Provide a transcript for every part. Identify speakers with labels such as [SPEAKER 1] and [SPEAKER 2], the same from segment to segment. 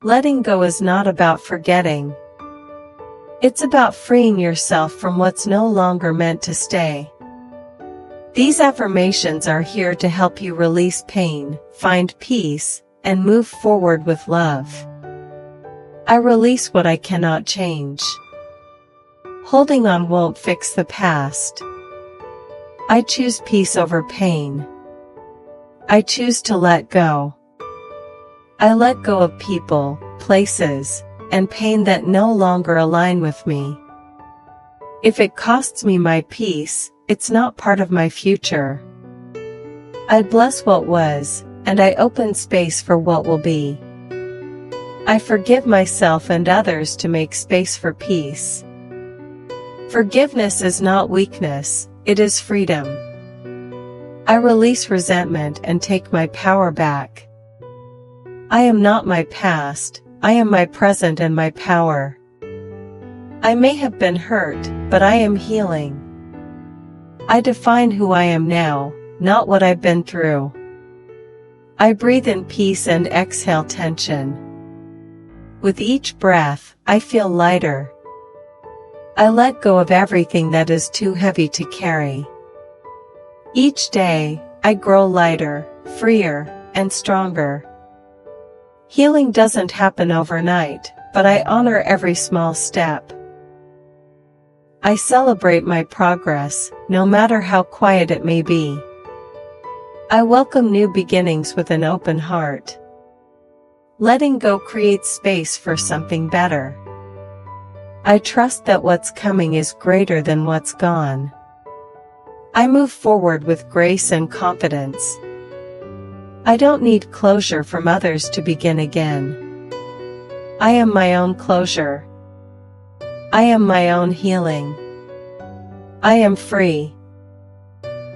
[SPEAKER 1] Letting go is not about forgetting. It's about freeing yourself from what's no longer meant to stay. These affirmations are here to help you release pain, find peace, and move forward with love. I release what I cannot change. Holding on won't fix the past. I choose peace over pain. I choose to let go. I let go of people, places, and pain that no longer align with me. If it costs me my peace, it's not part of my future. I bless what was, and I open space for what will be. I forgive myself and others to make space for peace. Forgiveness is not weakness, it is freedom. I release resentment and take my power back. I am not my past, I am my present and my power. I may have been hurt, but I am healing. I define who I am now, not what I've been through. I breathe in peace and exhale tension. With each breath, I feel lighter. I let go of everything that is too heavy to carry. Each day, I grow lighter, freer, and stronger. Healing doesn't happen overnight, but I honor every small step. I celebrate my progress, no matter how quiet it may be. I welcome new beginnings with an open heart. Letting go creates space for something better. I trust that what's coming is greater than what's gone. I move forward with grace and confidence. I don't need closure from others to begin again. I am my own closure. I am my own healing. I am free.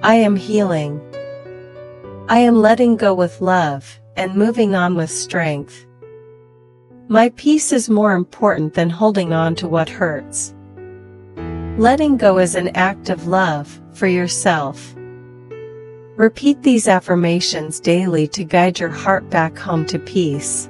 [SPEAKER 1] I am healing. I am letting go with love, and moving on with strength. My peace is more important than holding on to what hurts. Letting go is an act of love for yourself. Repeat these affirmations daily to guide your heart back home to peace.